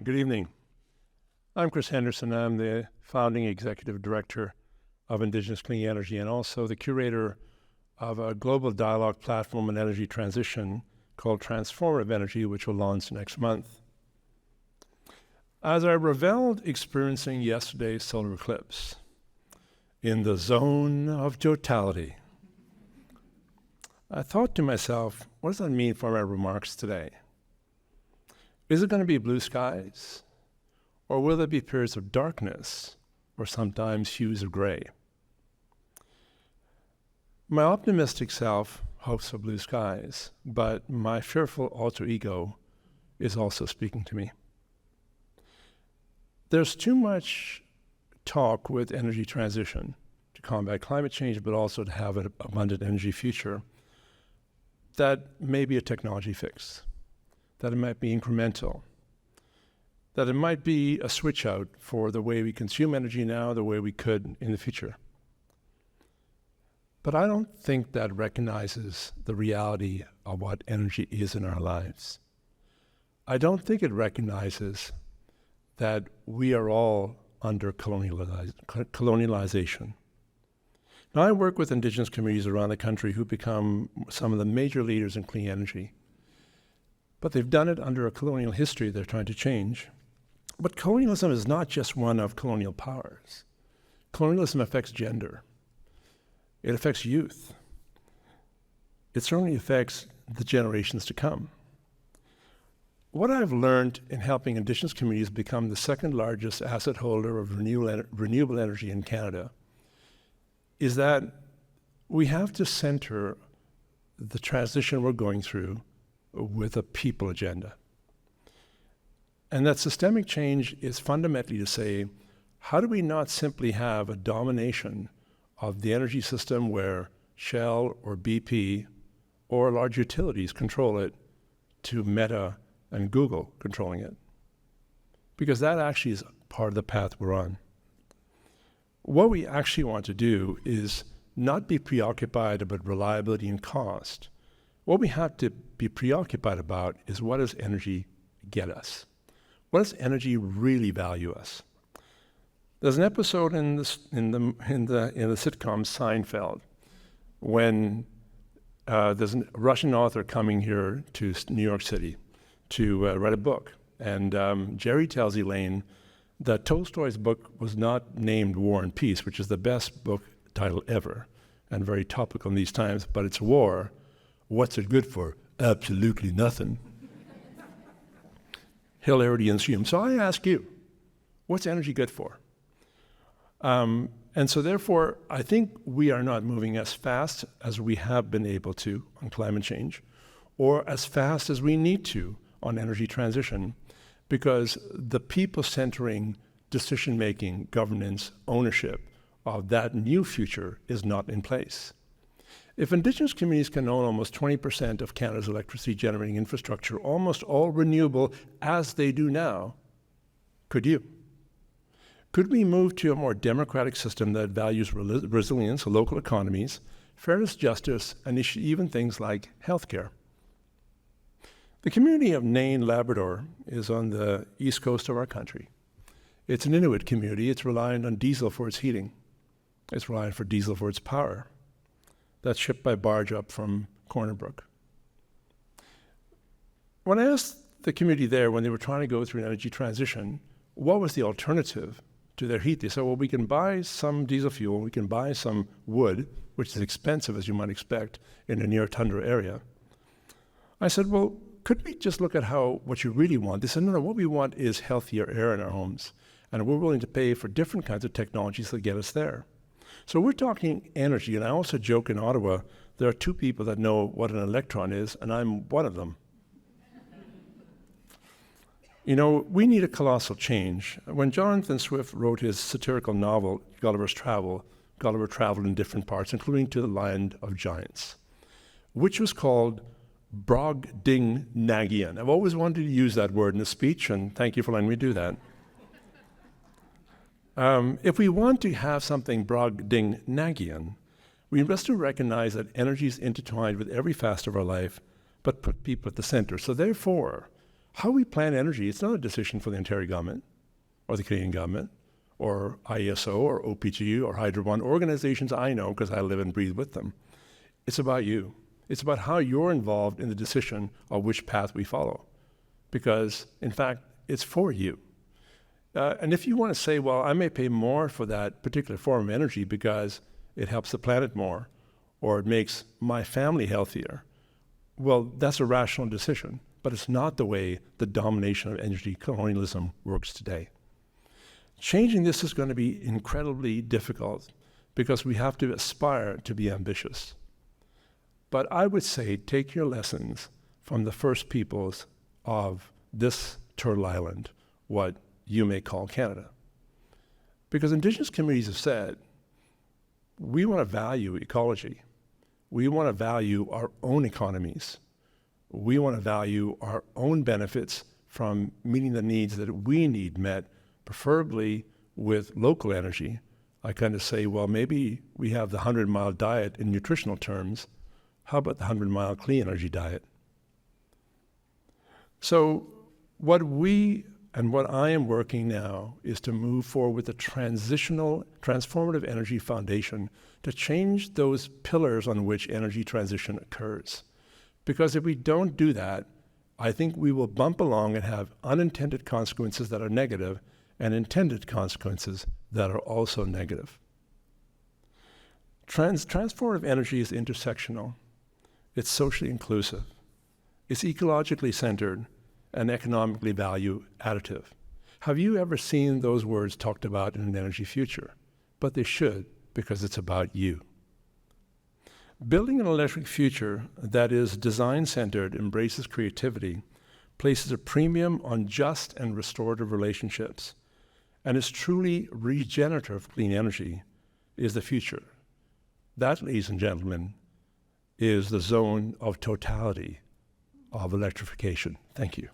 Good evening. I'm Chris Henderson. I'm the founding executive director of Indigenous Clean Energy and also the curator of a global dialogue platform on energy transition called Transformative Energy, which will launch next month. As I reveled experiencing yesterday's solar eclipse in the zone of totality, I thought to myself, what does that mean for my remarks today? Is it going to be blue skies? Or will there be periods of darkness, or sometimes hues of gray? My optimistic self hopes for blue skies, but my fearful alter ego is also speaking to me. There's too much talk with energy transition to combat climate change, but also to have an abundant energy future that may be a technology fix, that it might be incremental, that it might be a switch out for the way we consume energy now, the way we could in the future. But I don't think that recognizes the reality of what energy is in our lives. I don't think it recognizes that we are all under colonialization. Now, I work with Indigenous communities around the country who become some of the major leaders in clean energy. But they've done it under a colonial history they're trying to change. But colonialism is not just one of colonial powers. Colonialism affects gender. It affects youth. It certainly affects the generations to come. What I've learned in helping Indigenous communities become the second largest asset holder of renewable energy in Canada is that we have to center the transition we're going through with a people agenda. And that systemic change is fundamentally to say, how do we not simply have a domination of the energy system where Shell or BP or large utilities control it to Meta and Google controlling it? Because that actually is part of the path we're on. What we actually want to do is not be preoccupied about reliability and cost. What we have to be preoccupied about is, what does energy get us? What does energy really value us? There's an episode in the sitcom Seinfeld when there's a Russian author coming here to New York City to write a book, and Jerry tells Elaine that Tolstoy's book was not named War and Peace, which is the best book title ever and very topical in these times, but it's war. What's it good for? Absolutely nothing. Hilarity ensues. So I ask you, what's energy good for? And so therefore, I think we are not moving as fast as we have been able to on climate change, or as fast as we need to on energy transition, because the people-centering decision-making, governance, ownership of that new future is not in place. If Indigenous communities can own almost 20% of Canada's electricity generating infrastructure, almost all renewable as they do now, could you? Could we move to a more democratic system that values resilience of local economies, fairness, justice, and even things like healthcare? The community of Nain, Labrador is on the east coast of our country. It's an Inuit community. It's reliant on diesel for its heating. It's reliant for diesel for its power. That's shipped by barge up from Corner Brook. When I asked the community there, when they were trying to go through an energy transition, what was the alternative to their heat? They said, well, we can buy some diesel fuel, we can buy some wood, which is expensive, as you might expect, in a near tundra area. I said, well, could we just look at what you really want? They said, no, what we want is healthier air in our homes, and we're willing to pay for different kinds of technologies that get us there. So we're talking energy, and I also joke in Ottawa, there are two people that know what an electron is, and I'm one of them. You know, we need a colossal change. When Jonathan Swift wrote his satirical novel, Gulliver's Travel, Gulliver traveled in different parts, including to the land of giants, which was called Brobdingnagian. I've always wanted to use that word in a speech, and thank you for letting me do that. If we want to have something Brobdingnagian, we must recognize that energy is intertwined with every facet of our life, but put people at the center. So therefore, How we plan energy, it's not a decision for the Ontario government or the Canadian government or IESO or OPG or Hydro One, organizations I know because I live and breathe with them. It's about you. It's about how you're involved in the decision of which path we follow. Because, in fact, it's for you. And if you want to say, well, I may pay more for that particular form of energy because it helps the planet more or it makes my family healthier, well, that's a rational decision. But it's not the way the domination of energy colonialism works today. Changing this is going to be incredibly difficult because we have to aspire to be ambitious. But I would say take your lessons from the first peoples of this Turtle Island, what you may call Canada. Because Indigenous communities have said, we want to value ecology. We want to value our own economies. We want to value our own benefits from meeting the needs that we need met, preferably with local energy. I kind of say, well, maybe we have the 100-mile diet in nutritional terms. How about the 100-mile clean energy diet? So what we and what I am working now is to move forward with a transformative energy foundation to change those pillars on which energy transition occurs. Because if we don't do that, I think we will bump along and have unintended consequences that are negative and intended consequences that are also negative. Transformative energy is intersectional. It's socially inclusive. It's ecologically centered and economically value additive. Have you ever seen those words talked about in an energy future? But they should, because it's about you. Building an electric future that is design-centered, embraces creativity, places a premium on just and restorative relationships, and is truly regenerative clean energy is the future. That, ladies and gentlemen, is the zone of totality of electrification. Thank you.